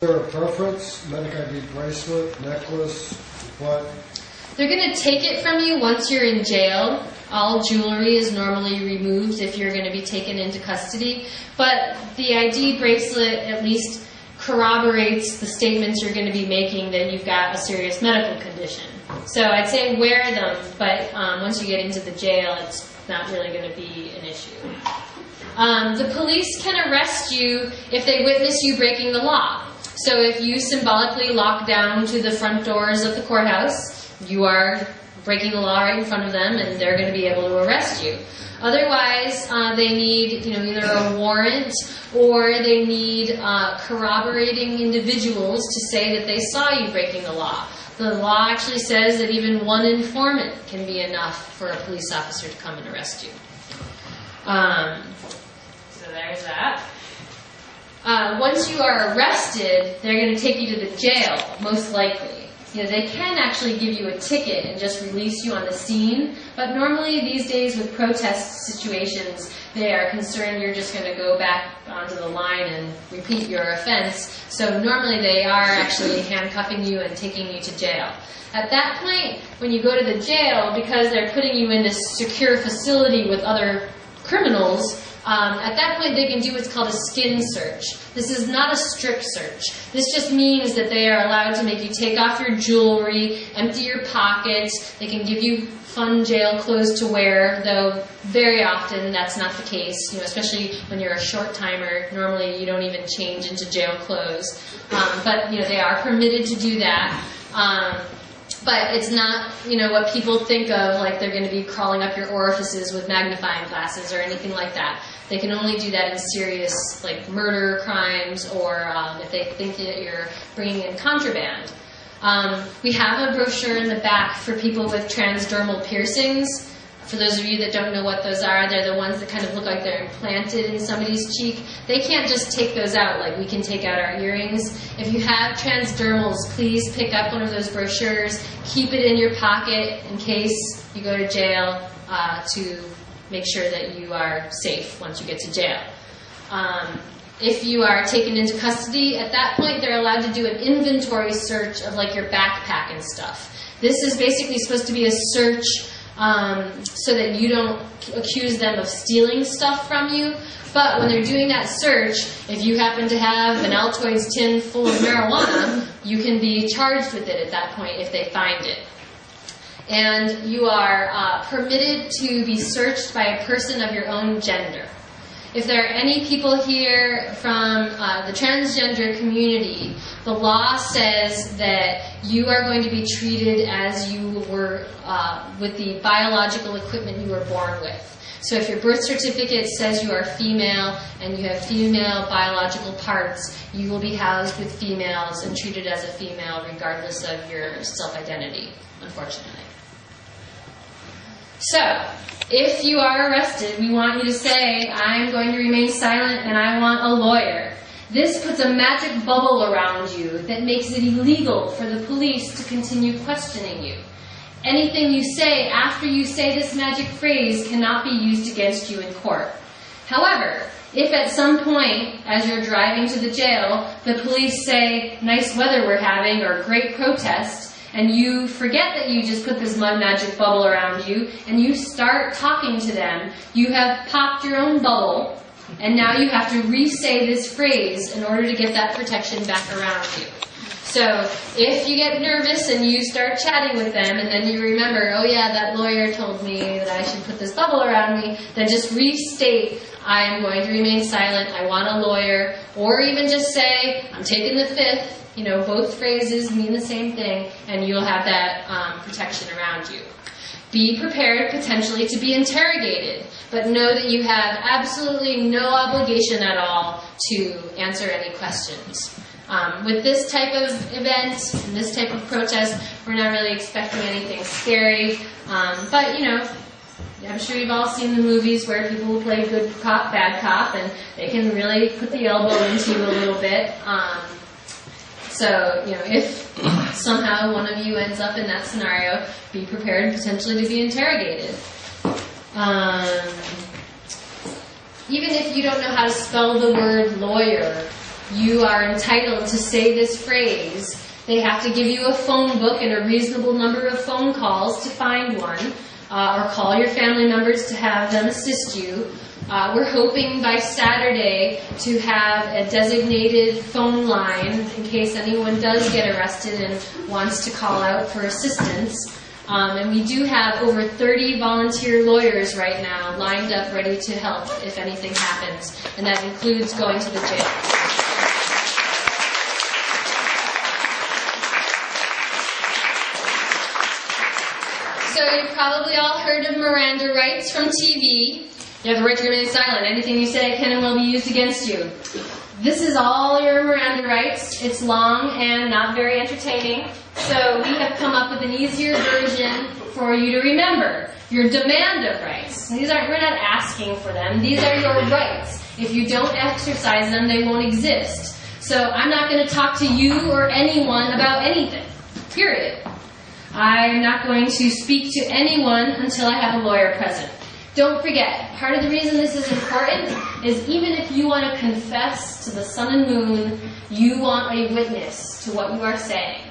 Is there a preference? Medic ID bracelet, necklace, what? They're going to take it from you once you're in jail. All jewelry is normally removed if you're going to be taken into custody. But the ID bracelet at least corroborates the statements you're going to be making that you've got a serious medical condition. So I'd say wear them, but once you get into the jail, it's not really going to be an issue. The police can arrest you if they witness you breaking the law. So if you symbolically lock down to the front doors of the courthouse, you are breaking the law right in front of them, and they're going to be able to arrest you. Otherwise, they need either a warrant or they need corroborating individuals to say that they saw you breaking the law. The law actually says that even one informant can be enough for a police officer to come and arrest you. So there's that. Once you are arrested, they're going to take you to the jail, most likely. They can actually give you a ticket and just release you on the scene, but normally these days with protest situations, they are concerned you're just going to go back onto the line and repeat your offense. So normally they are actually handcuffing you and taking you to jail. At that point, when you go to the jail, because they're putting you in this secure facility with other criminals, at that point they can do what's called a skin search. This is not a strip search. This just means that they are allowed to make you take off your jewelry, empty your pockets. They can give you fun jail clothes to wear, though very often that's not the case, especially when you're a short timer. Normally you don't even change into jail clothes. But they are permitted to do that. But it's not, what people think of, like they're going to be crawling up your orifices with magnifying glasses or anything like that. They can only do that in serious, like murder crimes or if they think that you're bringing in contraband. We have a brochure in the back for people with transdermal piercings. For those of you that don't know what those are, they're the ones that kind of look like they're implanted in somebody's cheek. They can't just take those out like we can take out our earrings. If you have transdermals, please pick up one of those brochures. Keep it in your pocket in case you go to jail to make sure that you are safe once you get to jail. If you are taken into custody, at that point they're allowed to do an inventory search of like your backpack and stuff. This is basically supposed to be a search so that you don't accuse them of stealing stuff from you. But when they're doing that search, if you happen to have an Altoids tin full of marijuana, you can be charged with it at that point if they find it. And you are permitted to be searched by a person of your own gender. If there are any people here from the transgender community, the law says that you are going to be treated as you were with the biological equipment you were born with. So if your birth certificate says you are female and you have female biological parts, you will be housed with females and treated as a female regardless of your self-identity, unfortunately. So, if you are arrested, we want you to say, I'm going to remain silent and I want a lawyer. This puts a magic bubble around you that makes it illegal for the police to continue questioning you. Anything you say after you say this magic phrase cannot be used against you in court. However, if at some point, as you're driving to the jail, the police say, nice weather we're having, or great protest, and you forget that you just put this mud magic bubble around you, and you start talking to them, you have popped your own bubble, and now you have to re-say this phrase in order to get that protection back around you. So if you get nervous and you start chatting with them, and then you remember, oh yeah, that lawyer told me that I should put this bubble around me, then just restate, I am going to remain silent, I want a lawyer, or even just say, I'm taking the fifth. Both phrases mean the same thing, and you'll have that protection around you. Be prepared potentially to be interrogated, but know that you have absolutely no obligation at all to answer any questions. With this type of event and this type of protest, we're not really expecting anything scary, but I'm sure you've all seen the movies where people will play good cop, bad cop, and they can really put the elbow into you a little bit. So, if somehow one of you ends up in that scenario, be prepared potentially to be interrogated. Even if you don't know how to spell the word lawyer, you are entitled to say this phrase. They have to give you a phone book and a reasonable number of phone calls to find one, or call your family members to have them assist you. We're hoping by Saturday to have a designated phone line in case anyone does get arrested and wants to call out for assistance. And we do have over 30 volunteer lawyers right now lined up ready to help if anything happens, and that includes going to the jail. So you've probably all heard of Miranda rights from TV. You have the right to remain silent. Anything you say can and will be used against you. This is all your Miranda rights. It's long and not very entertaining. So we have come up with an easier version for you to remember. Your demand of rights. We're not asking for them. These are your rights. If you don't exercise them, they won't exist. So I'm not going to talk to you or anyone about anything. Period. I'm not going to speak to anyone until I have a lawyer present. Don't forget, part of the reason this is important is even if you want to confess to the sun and moon, you want a witness to what you are saying.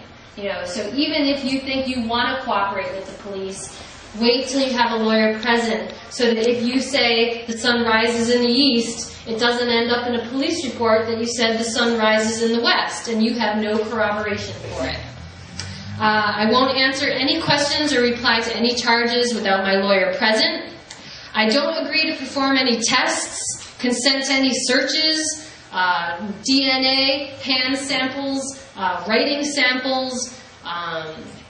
So even if you think you want to cooperate with the police, wait till you have a lawyer present so that if you say the sun rises in the east, it doesn't end up in a police report that you said the sun rises in the west and you have no corroboration for it. I won't answer any questions or reply to any charges without my lawyer present. I don't agree to perform any tests, consent to any searches, DNA, hand samples, writing samples,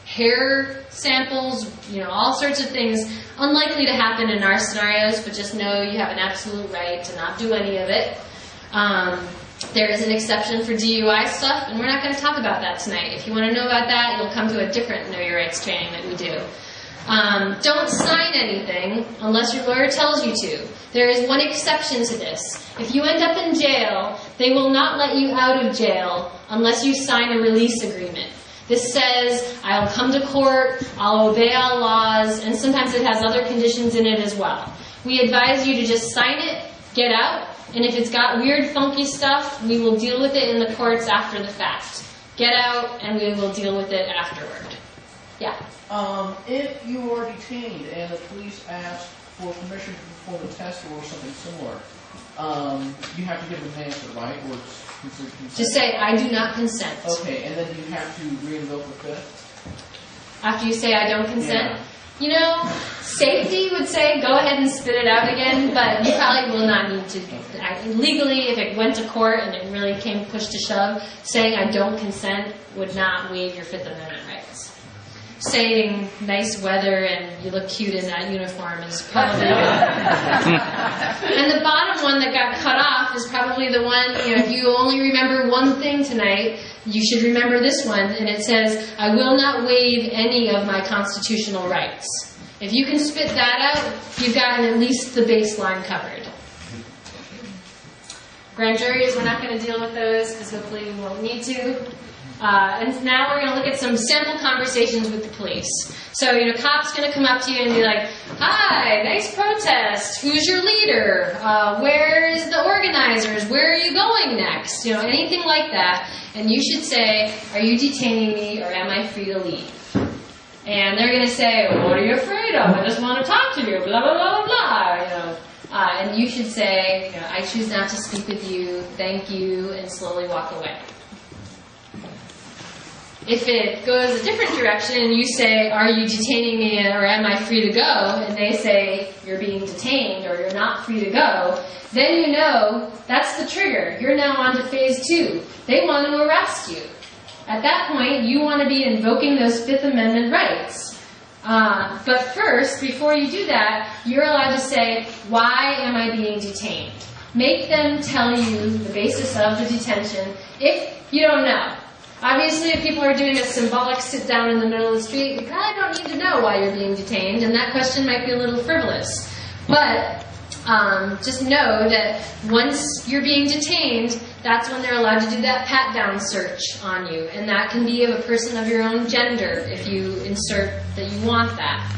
hair samples, all sorts of things. Unlikely to happen in our scenarios, but just know you have an absolute right to not do any of it. There is an exception for DUI stuff, and we're not going to talk about that tonight. If you want to know about that, you'll come to a different Know Your Rights training that we do. Don't sign anything unless your lawyer tells you to. There is one exception to this. If you end up in jail, they will not let you out of jail unless you sign a release agreement. This says, I'll come to court, I'll obey all laws, and sometimes it has other conditions in it as well. We advise you to just sign it, get out, and if it's got weird, funky stuff, we will deal with it in the courts after the fact. Get out, and we will deal with it afterward. Yeah? If you are detained and the police ask for permission to perform a test or something similar, you have to give them an answer, right? Or it's considered consent? Just say, I do not consent. Okay, and then you have to re-invoke the fifth? After you say, I don't consent? Yeah. Safety would say, go ahead and spit it out again, but you probably will not need to. Legally, if it went to court and it really came push to shove, saying I don't consent would not waive your Fifth Amendment rights. Saying nice weather and you look cute in that uniform is probably good. And the bottom one that got cut off is probably the one, if you only remember one thing tonight, you should remember this one, and it says, I will not waive any of my constitutional rights. If you can spit that out, you've gotten at least the baseline covered. Grand juries, we're not going to deal with those because hopefully we won't need to. And now we're going to look at some sample conversations with the police. So, cop's going to come up to you and be like, hi, nice protest. Who's your leader? Where is the organizers? Where are you going next? Anything like that. And you should say, are you detaining me or am I free to leave? And they're going to say, what are you afraid of? I just want to talk to you, blah, blah, blah, blah, blah. And you should say, I choose not to speak with you, thank you, and slowly walk away. If it goes a different direction and you say, are you detaining me or am I free to go? And they say, you're being detained or you're not free to go, then you know that's the trigger. You're now on to phase 2. They want to arrest you. At that point, you want to be invoking those Fifth Amendment rights. But first, before you do that, you're allowed to say, why am I being detained? Make them tell you the basis of the detention if you don't know. Obviously, if people are doing a symbolic sit down in the middle of the street, you probably don't need to know why you're being detained, and that question might be a little frivolous. But just know that once you're being detained, that's when they're allowed to do that pat-down search on you, and that can be of a person of your own gender if you insert that you want that.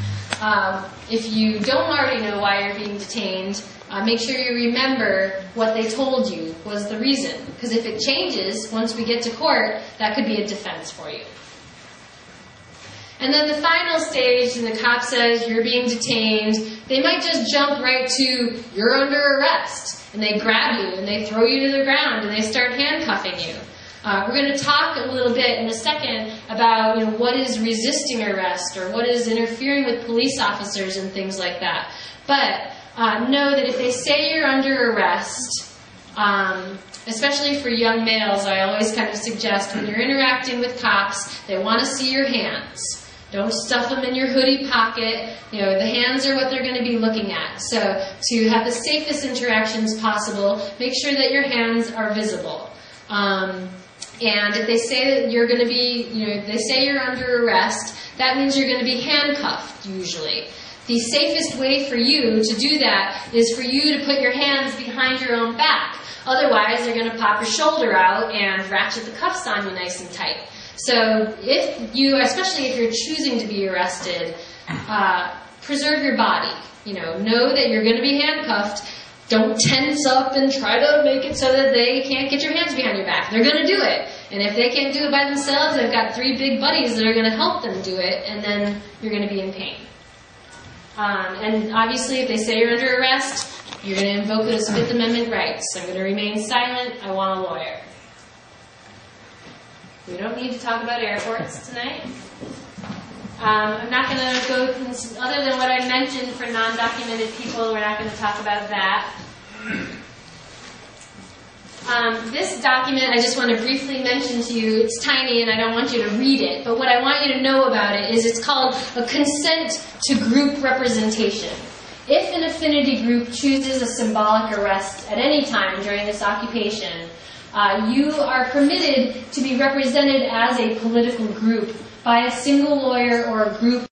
If you don't already know why you're being detained, make sure you remember what they told you was the reason. Because if it changes, once we get to court, that could be a defense for you. And then the final stage, and the cop says you're being detained, they might just jump right to you're under arrest. And they grab you, and they throw you to the ground, and they start handcuffing you. We're going to talk a little bit in a second about what is resisting arrest or what is interfering with police officers and things like that. But know that if they say you're under arrest, especially for young males, I always kind of suggest when you're interacting with cops, they want to see your hands. Don't stuff them in your hoodie pocket. The hands are what they're going to be looking at. So to have the safest interactions possible, make sure that your hands are visible. And if they say that you're going to be, if they say you're under arrest, that means you're going to be handcuffed, usually. The safest way for you to do that is for you to put your hands behind your own back. Otherwise, they're going to pop your shoulder out and ratchet the cuffs on you nice and tight. So if you, especially if you're choosing to be arrested, preserve your body. Know that you're going to be handcuffed. Don't tense up and try to make it so that they can't get your hands behind your back. They're going to do it. And if they can't do it by themselves, they've got 3 big buddies that are going to help them do it, and then you're going to be in pain. And obviously, if they say you're under arrest, you're going to invoke those Fifth Amendment rights. I'm going to remain silent. I want a lawyer. We don't need to talk about airports tonight. I'm not going to go, other than what I mentioned for non-documented people, we're not going to talk about that. This document, I just want to briefly mention to you, it's tiny and I don't want you to read it, but what I want you to know about it is it's called a consent to group representation. If an affinity group chooses a symbolic arrest at any time during this occupation, you are permitted to be represented as a political group by a single lawyer or a group